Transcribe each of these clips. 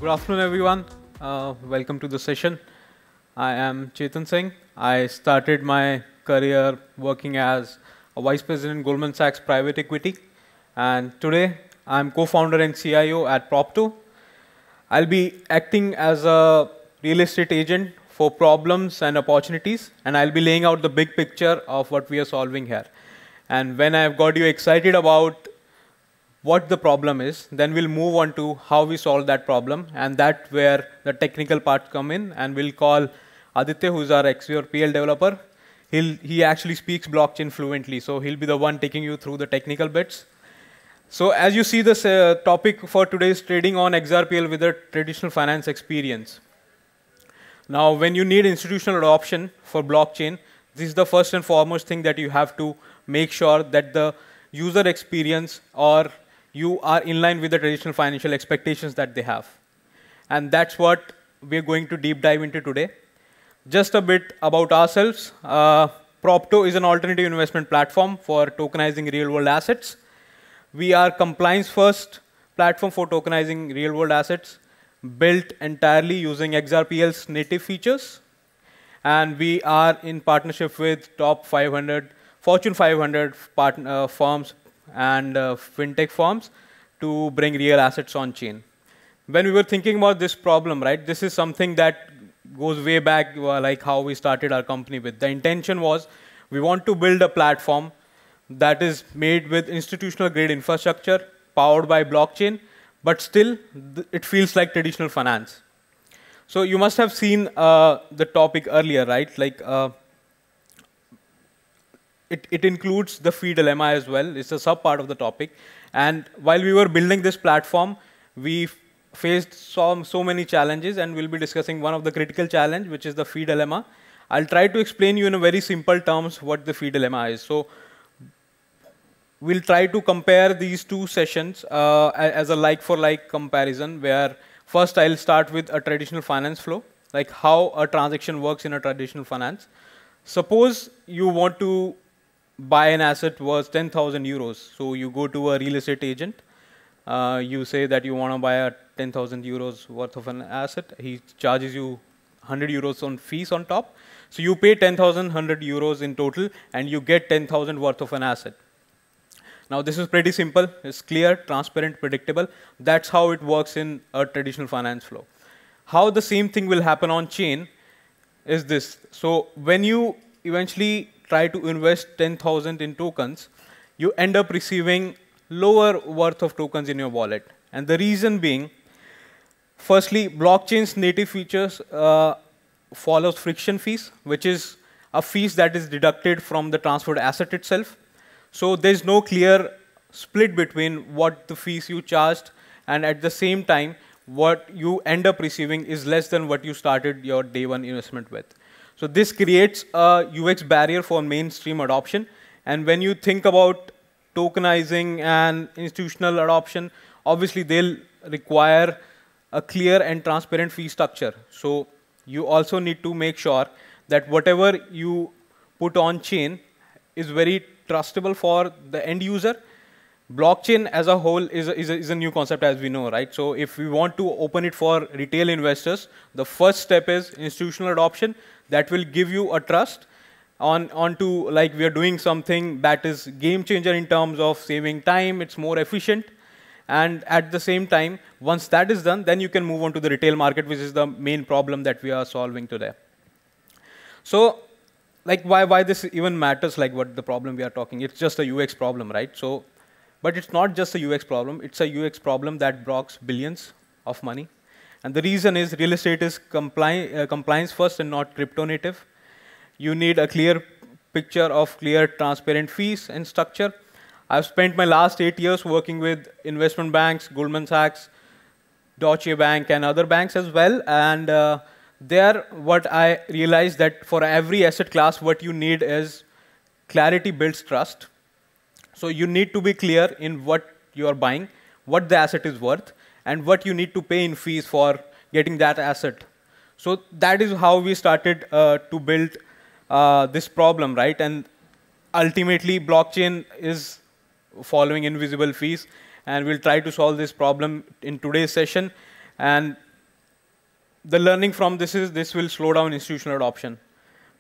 Good afternoon, everyone. Welcome to the session. I am Chetan Singh. I started my career working as a vice president in Goldman Sachs Private Equity. And today, I'm co-founder and CIO at Propto. I'll be acting as a real estate agent for problems and opportunities, and I'll be laying out the big picture of what we are solving here. And when I've got you excited about what the problem is, then we'll move on to how we solve that problem, and that's where the technical part come in, and we'll call Aditya, who's our XRPL developer. He actually speaks blockchain fluently, so he'll be the one taking you through the technical bits. So as you see, this topic for today is trading on XRPL with a traditional finance experience. Now, when you need institutional adoption for blockchain, this is the first and foremost thing that you have to make sure that the user experience or you are in line with the traditional financial expectations that they have. And that's what we're going to deep dive into today. Just a bit about ourselves. Propto is an alternative investment platform for tokenizing real-world assets. We are compliance-first platform for tokenizing real-world assets, built entirely using XRPL's native features. And we are in partnership with top 500, Fortune 500 firms and fintech firms to bring real assets on chain. When we were thinking about this problem, right, this is something that goes way back, like how we started our company with. The intention was we want to build a platform that is made with institutional grade infrastructure, powered by blockchain, but still it feels like traditional finance. So you must have seen the topic earlier, right? Like it includes the fee dilemma as well. It's a sub-part of the topic. And while we were building this platform, we faced so many challenges, and we'll be discussing one of the critical challenge, which is the fee dilemma. I'll try to explain you in a very simple terms what the fee dilemma is. So we'll try to compare these two sessions as a like-for-like comparison, where first I'll start with a traditional finance flow, like how a transaction works in a traditional finance. Suppose you want to buy an asset worth 10,000 euros. So you go to a real estate agent. You say that you want to buy a 10,000 euros worth of an asset. He charges you 100 euros on fees on top. So you pay 100 euros in total, and you get 10,000 worth of an asset. Now, this is pretty simple. It's clear, transparent, predictable. That's how it works in a traditional finance flow. How the same thing will happen on chain is this. So when you eventually try to invest 10,000 in tokens, you end up receiving lower worth of tokens in your wallet. And the reason being, firstly, blockchain's native features follows friction fees, which is a fees that is deducted from the transferred asset itself. So there's no clear split between what the fees you charged, and at the same time, what you end up receiving is less than what you started your day one investment with. So this creates a UX barrier for mainstream adoption. And when you think about tokenizing and institutional adoption, obviously they'll require a clear and transparent fee structure. So you also need to make sure that whatever you put on chain is very trustable for the end user. Blockchain as a whole is a new concept, as we know, right? So if we want to open it for retail investors, the first step is institutional adoption. That will give you a trust onto, like, we are doing something that is game changer in terms of saving time. It's more efficient. And at the same time, once that is done, then you can move on to the retail market, which is the main problem that we are solving today. So like why this even matters, like what the problem we are talking, it's just a UX problem, right? So, but it's not just a UX problem, it's a UX problem that blocks billions of money. And the reason is real estate is compliance first and not crypto native. You need a clear picture of clear, transparent fees and structure. I've spent my last 8 years working with investment banks, Goldman Sachs, Deutsche Bank, and other banks as well. And there, what I realized that for every asset class, what you need is clarity builds trust. So you need to be clear in what you are buying, what the asset is worth, and what you need to pay in fees for getting that asset. So that is how we started to build this problem, right? And ultimately, blockchain is following invisible fees, and we'll try to solve this problem in today's session. And the learning from this is this will slow down institutional adoption.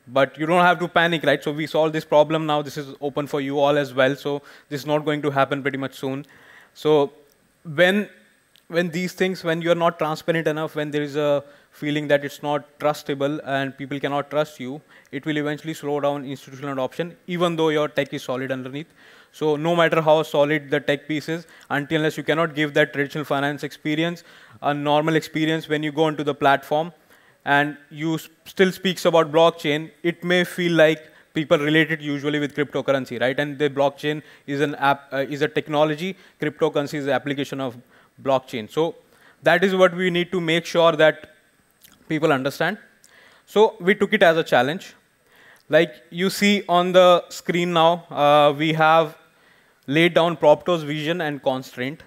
But you don't have to panic, right? So we solved this problem now. This is open for you all as well. So this is not going to happen pretty much soon. So when these things, when you're not transparent enough, when there is a feeling that it's not trustable and people cannot trust you, it will eventually slow down institutional adoption, even though your tech is solid underneath. So no matter how solid the tech piece is, unless you cannot give that traditional finance experience, a normal experience when you go onto the platform, and you still speaks about blockchain, it may feel like people relate it usually with cryptocurrency, right? And the blockchain is an app, is a technology. Cryptocurrency is the application of blockchain. So that is what we need to make sure that people understand. So we took it as a challenge. Like you see on the screen now, we have laid down Propto's vision and constraint.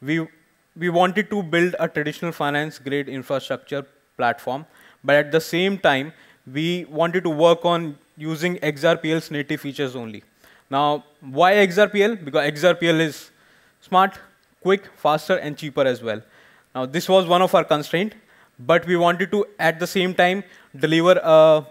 We wanted to build a traditional finance grade infrastructure platform, but at the same time, we wanted to work on using XRPL's native features only. Now, why XRPL? Because XRPL is smart, quick, faster, and cheaper as well. Now, this was one of our constraints, but we wanted to, at the same time, deliver a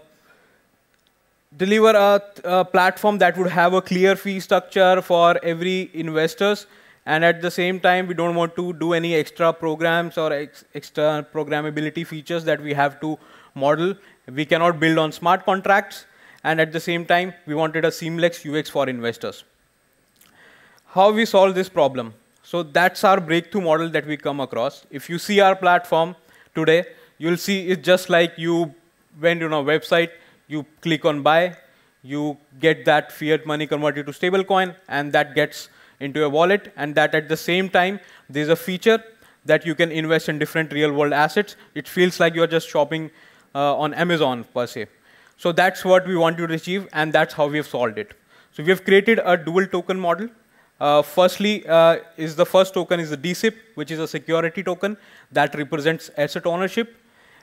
platform that would have a clear fee structure for every investors. And at the same time, we don't want to do any extra programs or extra programmability features that we have to model. We cannot build on smart contracts. And at the same time, we wanted a seamless UX for investors. How we solve this problem? So that's our breakthrough model that we come across. If you see our platform today, you'll see it's just like you went on a website, you click on buy, you get that fiat money converted to stablecoin, and that gets into a wallet, and that at the same time, there's a feature that you can invest in different real-world assets. It feels like you're just shopping on Amazon, per se. So that's what we want to achieve, and that's how we have solved it. So we have created a dual token model. Firstly, the first token is the DSIP, which is a security token that represents asset ownership.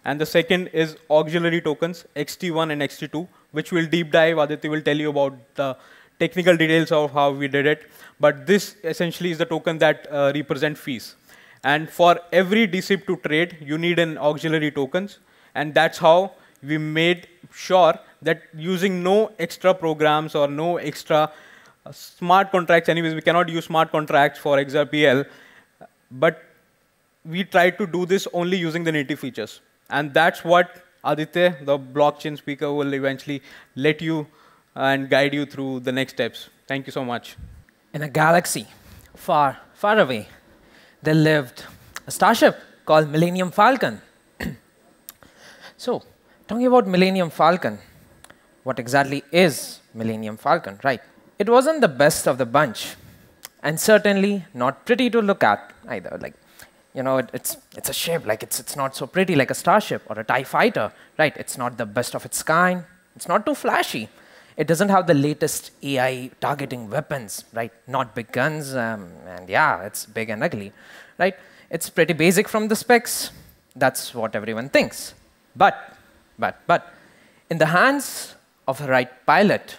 And the second is auxiliary tokens, XT1 and XT2, which we'll deep dive. Aditya will tell you about the technical details of how we did it. But this essentially is the token that represent fees. And for every DSIP to trade, you need an auxiliary tokens. And that's how we made sure that using no extra programs or no extra smart contracts, anyways, we cannot use smart contracts for XRPL, but we tried to do this only using the native features. And that's what Aditya, the blockchain speaker, will eventually let you and guide you through the next steps. Thank you so much. In a galaxy far, far away, there lived a starship called Millennium Falcon. So, talking about Millennium Falcon, what exactly is Millennium Falcon, right? It wasn't the best of the bunch, and certainly not pretty to look at either. Like, you know, it's a ship, like it's not so pretty like a starship or a TIE fighter, right? It's not the best of its kind. It's not too flashy. It doesn't have the latest AI targeting weapons, right? Not big guns, and yeah, it's big and ugly, right? It's pretty basic from the specs. That's what everyone thinks. But, in the hands of the right pilot,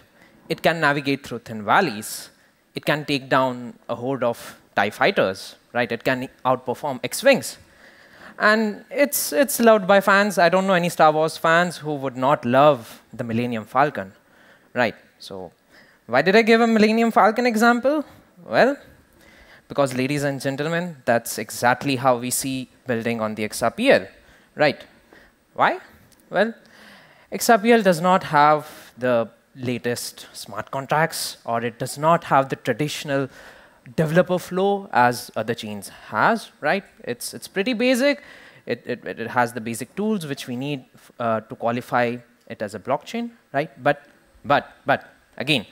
it can navigate through thin valleys. It can take down a horde of TIE fighters, right? It can outperform X-Wings. And it's loved by fans. I don't know any Star Wars fans who would not love the Millennium Falcon, right? So why did I give a Millennium Falcon example? Well, because ladies and gentlemen, that's exactly how we see building on the XRPL, right? Why? Well, XRPL does not have the latest smart contracts, or it does not have the traditional developer flow as other chains has, right? It's pretty basic. It has the basic tools which we need to qualify it as a blockchain, right? But again,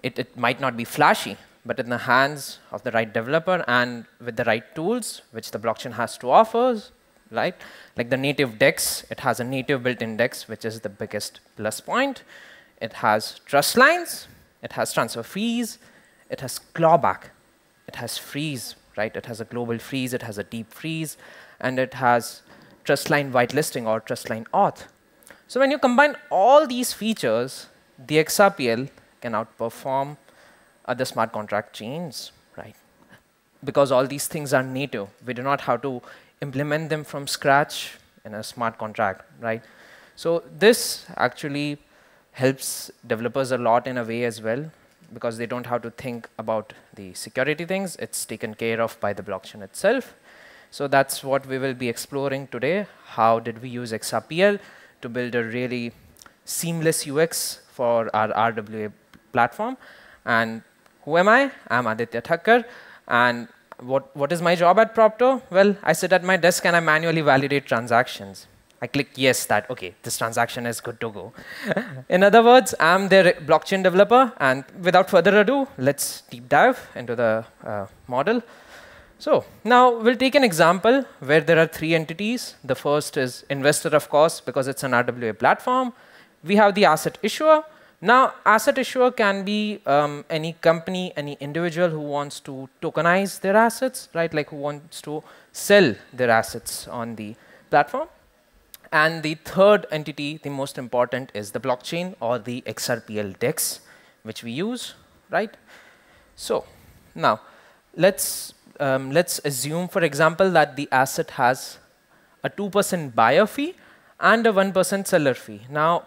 it might not be flashy, but in the hands of the right developer and with the right tools which the blockchain has to offer, right? Like the native DEX, it has a native built-in DEX, which is the biggest plus point. It has trust lines, it has transfer fees, it has clawback, it has freeze, right? It has a global freeze, it has a deep freeze, and it has trust line whitelisting or trust line auth. So when you combine all these features, the XRPL can outperform other smart contract chains, right? Because all these things are native. We do not have to implement them from scratch in a smart contract, right? So this actually helps developers a lot in a way as well, because they don't have to think about the security things. It's taken care of by the blockchain itself. So that's what we will be exploring today. How did we use XRPL to build a really seamless UX for our RWA platform? And who am I? I'm Aditya Thakkar. And what is my job at Propto? Well, I sit at my desk and I manually validate transactions. I click yes that, okay, this transaction is good to go. In other words, I'm their blockchain developer. And without further ado, let's deep dive into the model. So now we'll take an example where there are 3 entities. The first is investor, of course, because it's an RWA platform. We have the asset issuer. Now, asset issuer can be any company, any individual who wants to tokenize their assets, right? Like who wants to sell their assets on the platform. And the third entity, the most important, is the blockchain or the XRPL DEX, which we use, right? So now let's assume, for example, that the asset has a 2% buyer fee and a 1% seller fee. Now,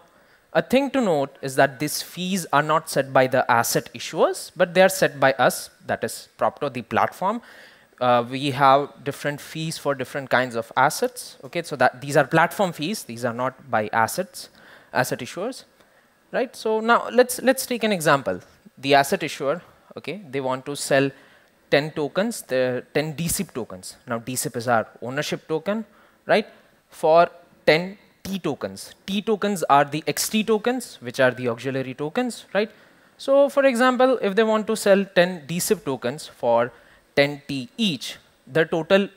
a thing to note is that these fees are not set by the asset issuers, but they are set by us, that is Propto, the platform. We have different fees for different kinds of assets. Okay, so that these are platform fees. These are not by asset issuers, right? So now let's take an example. The asset issuer, okay, they want to sell 10 tokens, the 10 DSIP tokens. Now DSIP is our ownership token, right? For 10 T tokens. T tokens are the XT tokens, which are the auxiliary tokens, right? So for example, if they want to sell 10 DSIP tokens for 10 T each, the total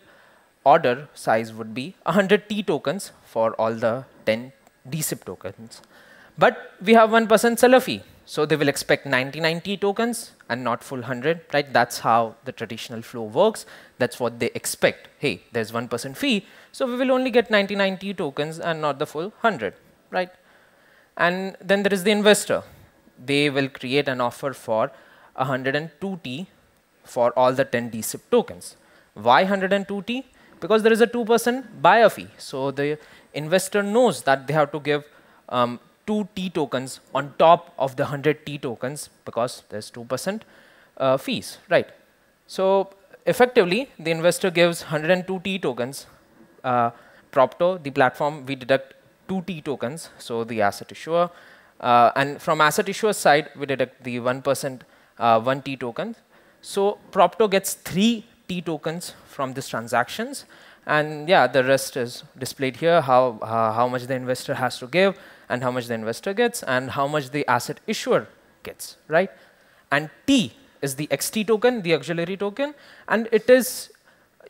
order size would be 100 T tokens for all the 10 DSIP tokens. But we have 1% seller fee. So they will expect 99 T tokens and not full 100, right? That's how the traditional flow works. That's what they expect. Hey, there's 1% fee, so we will only get 99 T tokens and not the full 100, right? And then there is the investor. They will create an offer for 102 T for all the 10 DSIP tokens. Why 102 T? Because there is a 2% buyer fee. So the investor knows that they have to give 2 T tokens on top of the 100 T tokens because there's 2% fees, right? So effectively, the investor gives 102 T tokens. Propto, the platform, we deduct 2 T tokens, so the asset issuer. And from asset issuer side, we deduct the 1% 1 T tokens. So Propto gets 3 T tokens from these transactions. And yeah, the rest is displayed here, how much the investor has to give, and how much the investor gets, and how much the asset issuer gets, right? And T is the XT token, the auxiliary token, and it is,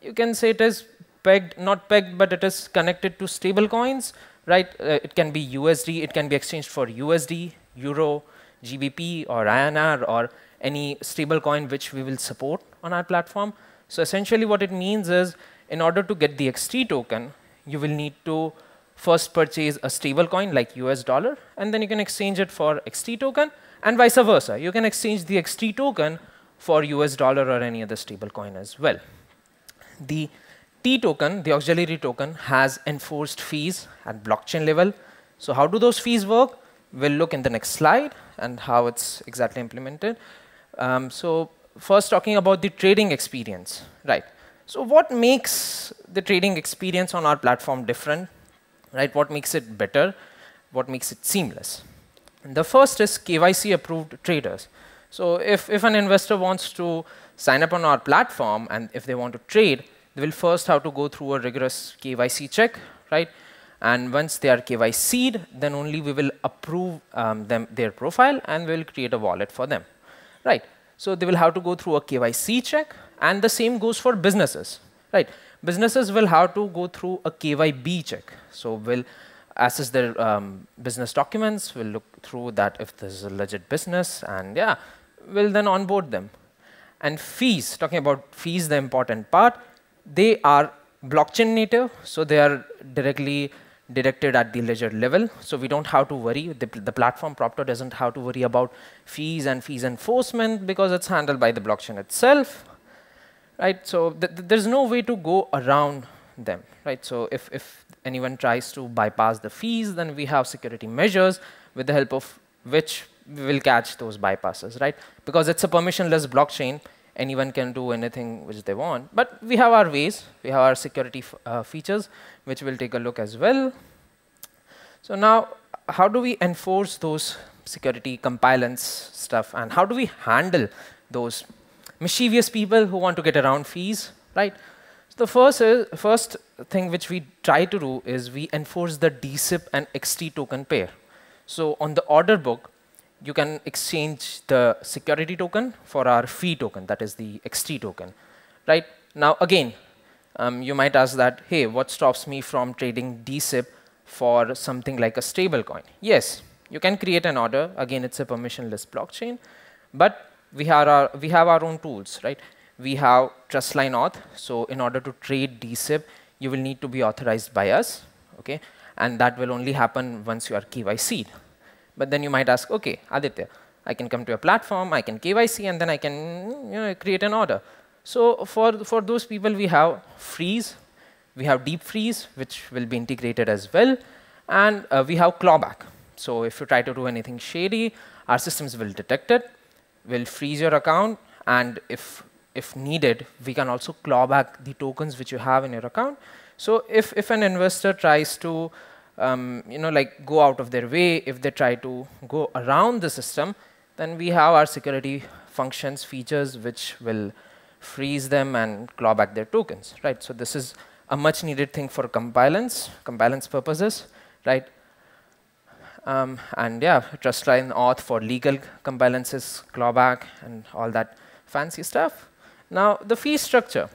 you can say it is pegged, not pegged, but it is connected to stable coins, right? It can be USD, it can be exchanged for USD, Euro, GBP, or INR, or any stable coin which we will support on our platform. So essentially what it means is, in order to get the XT token, you will need to first purchase a stable coin like US dollar, and then you can exchange it for XT token, and vice versa. You can exchange the XT token for US dollar or any other stable coin as well. The T token, the auxiliary token, has enforced fees at blockchain level. So how do those fees work? We'll look in the next slide and how it's exactly implemented. So first talking about the trading experience, right? So what makes the trading experience on our platform different, right? What makes it better? What makes it seamless? And the first is KYC approved traders. So if an investor wants to sign up on our platform and if they want to trade, they will first have to go through a rigorous KYC check, right? And once they are KYC'd, then only we will approve their profile and we will create a wallet for them, right? So they will have to go through a KYC check, and the same goes for businesses, right? Businesses will have to go through a KYB check. So we'll assess their business documents, we'll look through that if this is a legit business, and yeah, we'll then onboard them. And fees, talking about fees, the important part, they are blockchain native, so they are directly deducted at the ledger level, so we don't have to worry. The platform Propto doesn't have to worry about fees and fees enforcement because it's handled by the blockchain itself, right? So there's no way to go around them, right? So if anyone tries to bypass the fees, then we have security measures with the help of which we will catch those bypasses, right? Because it's a permissionless blockchain, anyone can do anything which they want. But we have our ways, we have our security features, which we'll take a look as well. So now, how do we enforce those security compliance stuff, and how do we handle those mischievous people who want to get around fees, right? So the first thing which we try to do is we enforce the DSIP and XT token pair. So on the order book, you can exchange the security token for our fee token, that is the XT token, right? Now again, you might ask that, hey, what stops me from trading DSIP for something like a stable coin? Yes, you can create an order. Again, it's a permissionless blockchain, but we have our own tools, right? We have trustline auth. So in order to trade DSIP, you will need to be authorized by us, okay? And that will only happen once you are KYC'd. But then you might ask, okay, Aditya, I can come to a platform, I can KYC, and then I can create an order. So for those people, we have freeze, we have deep freeze, which will be integrated as well, and we have clawback. So if you try to do anything shady, our systems will detect it, will freeze your account, and if needed, we can also claw back the tokens which you have in your account. So if an investor tries to like go out of their way, if they try to go around the system, then we have our security functions, features, which will freeze them and claw back their tokens, right? So this is a much needed thing for compliance purposes, right? And yeah, trustline auth for legal compliances, clawback, and all that fancy stuff. Now, the fee structure.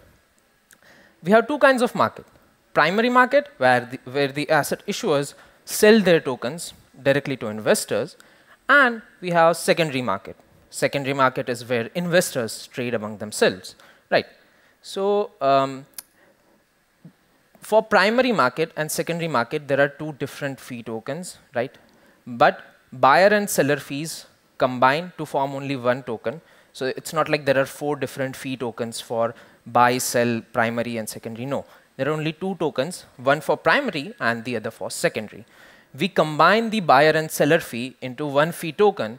We have two kinds of market. Primary market, where the asset issuers sell their tokens directly to investors, and we have secondary market. Secondary market is where investors trade among themselves, right? So for primary market and secondary market, there are two different fee tokens, right? But buyer and seller fees combine to form only one token. So it's not like there are 4 different fee tokens for buy, sell, primary, and secondary. No, there are only 2 tokens, one for primary and the other for secondary. We combine the buyer and seller fee into one fee token,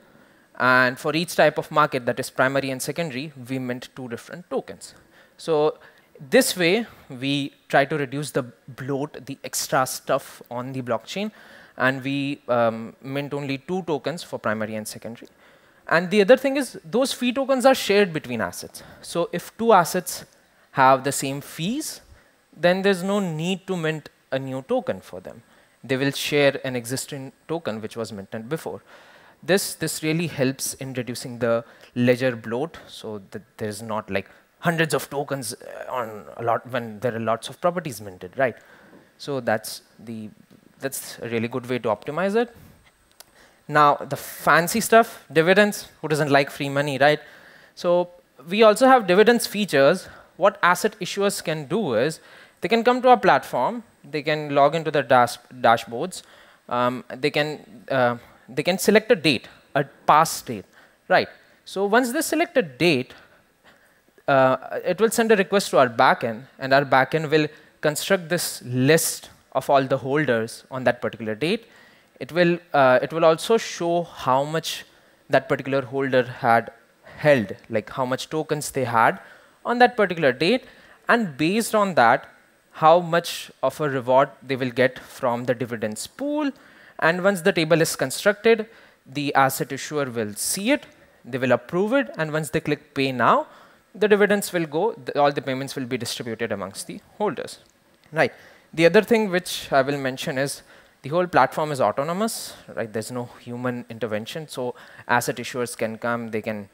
and for each type of market, that is primary and secondary, we mint 2 different tokens. So this way, we try to reduce the bloat, the extra stuff on the blockchain, and we mint only 2 tokens for primary and secondary. And the other thing is, those fee tokens are shared between assets. So if 2 assets have the same fees, then there's no need to mint a new token for them. They will share an existing token which was minted before. This really helps in reducing the ledger bloat, so that there's not like hundreds of tokens on a lot when there are lots of properties minted, right? So that's a really good way to optimize it. Now, the fancy stuff, dividends. Who doesn't like free money, right? So we also have dividends features. What asset issuers can do is, they can come to our platform, they can log into the dashboards, they can select a date, a past date, right? So once they select a date, it will send a request to our backend, and our backend will construct this list of all the holders on that particular date. It will also show how much that particular holder had held, like how much tokens they had on that particular date, and based on that, how much of a reward they will get from the dividends pool. And once the table is constructed, the asset issuer will see it, they will approve it, and once they click pay now, the dividends will go, all the payments will be distributed amongst the holders. Right. The other thing which I will mention is, the whole platform is autonomous, right? There's no human intervention. So asset issuers can come, they can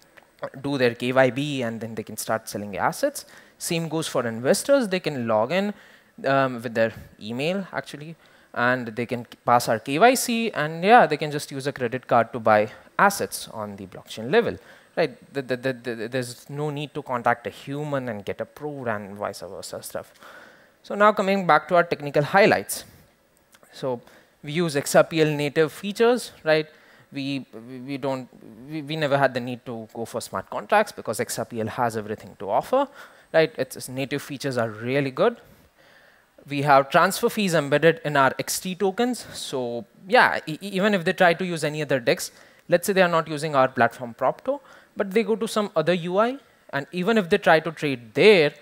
do their KYB, and then they can start selling assets. Same goes for investors. They can log in with their email, actually, and they can pass our KYC, and yeah, they can just use a credit card to buy assets on the blockchain level, right? There's no need to contact a human and get approved and vice versa stuff. So now coming back to our technical highlights. So we use XRPL native features, right? We never had the need to go for smart contracts because XRPL has everything to offer, right? Its native features are really good. We have transfer fees embedded in our XT tokens. So yeah, even if they try to use any other DEX, let's say they are not using our platform Propto, but they go to some other UI, and even if they try to trade there,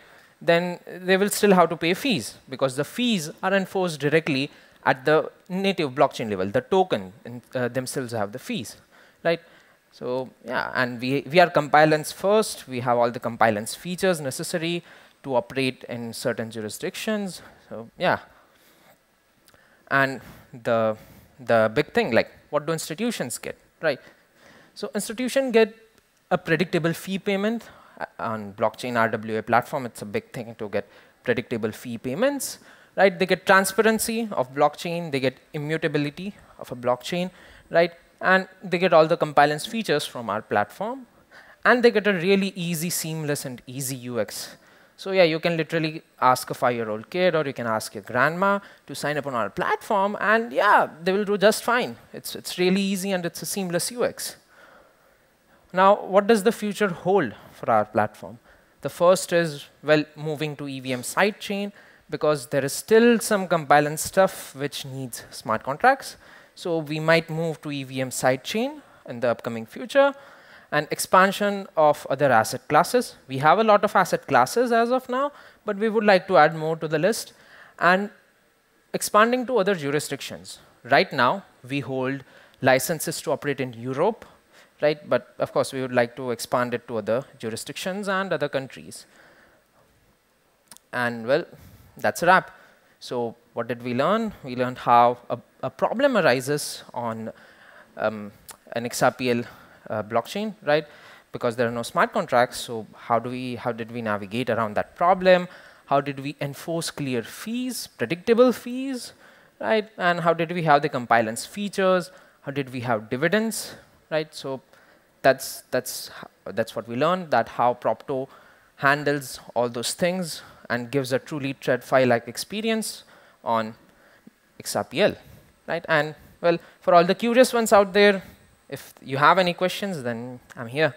then they will still have to pay fees, because the fees are enforced directly at the native blockchain level. The token themselves have the fees, right? So yeah, and we are compliance first. We have all the compliance features necessary to operate in certain jurisdictions. So yeah, and the big thing, like, what do institutions get, right? So institution get a predictable fee payment on blockchain RWA platform. It's a big thing to get predictable fee payments, right? They get transparency of blockchain, they get immutability of a blockchain, right? And they get all the compliance features from our platform, and they get a really easy, seamless, and easy UX. So yeah, you can literally ask a 5-year-old kid, or you can ask your grandma to sign up on our platform, and yeah, they will do just fine. It's really easy, and it's a seamless UX. Now, what does the future hold for our platform? The first is, well, moving to EVM sidechain, because there is still some compliance stuff which needs smart contracts. So we might move to EVM sidechain in the upcoming future, and expansion of other asset classes. We have a lot of asset classes as of now, but we would like to add more to the list, and expanding to other jurisdictions. Right now, we hold licenses to operate in Europe, right? But of course, we would like to expand it to other jurisdictions and other countries. And well, that's a wrap. So what did we learn? We learned how a problem arises on an XRPL blockchain, right? Because there are no smart contracts. So how did we navigate around that problem? How did we enforce clear fees, predictable fees, right? And how did we have the compliance features? How did we have dividends, right? So that's what we learned, that how Propto handles all those things and gives a truly TradFi-like experience on XRPL, right? And well, for all the curious ones out there, if you have any questions, then I'm here.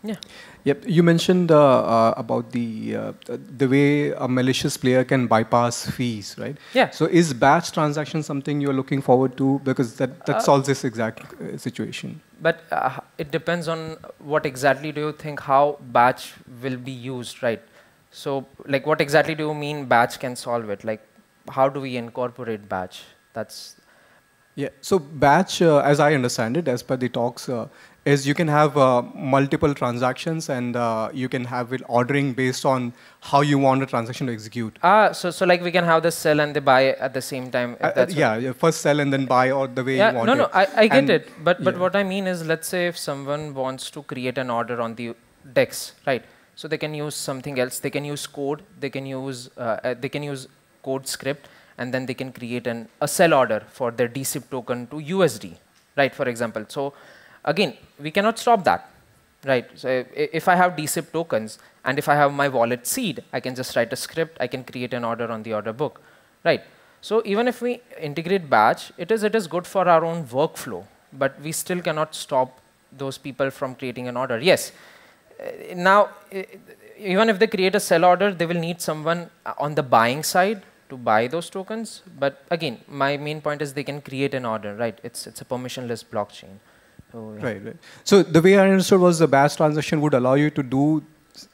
Yeah. Yep. You mentioned about the way a malicious player can bypass fees, right? Yeah. So is batch transaction something you're looking forward to, because that solves this exact situation? But it depends on what exactly do you think how batch will be used, right? So like, what exactly do you mean batch can solve it? Like, how do we incorporate batch? That's yeah. So batch, as I understand it, as per the talks, is you can have multiple transactions, and you can have it ordering based on how you want a transaction to execute. So like we can have the sell and the buy at the same time. Yeah, first sell and then buy, or the way you want it. No, I get it. But what I mean is, let's say if someone wants to create an order on the DEX, right? So they can use something else. They can use code. They can use code script, and then they can create a sell order for their DSIP token to USD, right? For example. So again, we cannot stop that, right? So if I have DSIP tokens, and if I have my wallet seed, I can just write a script. I can create an order on the order book, right? So even if we integrate batch, it is good for our own workflow, but we still cannot stop those people from creating an order. Yes. Now, even if they create a sell order, they will need someone on the buying side to buy those tokens. But again, my main point is they can create an order, right? It's a permissionless blockchain. So, yeah. Right. So the way I understood was the batch transaction would allow you to do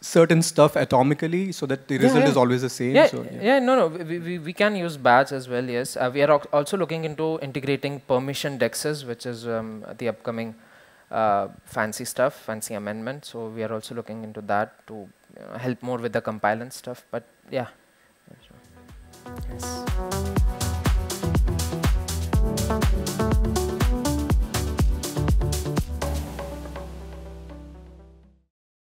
certain stuff atomically, so that the result is always the same. No, we can use batch as well. Yes, we are also looking into integrating permission dexes, which is the upcoming fancy amendment. So we are also looking into that to help more with the compliance stuff. But yeah.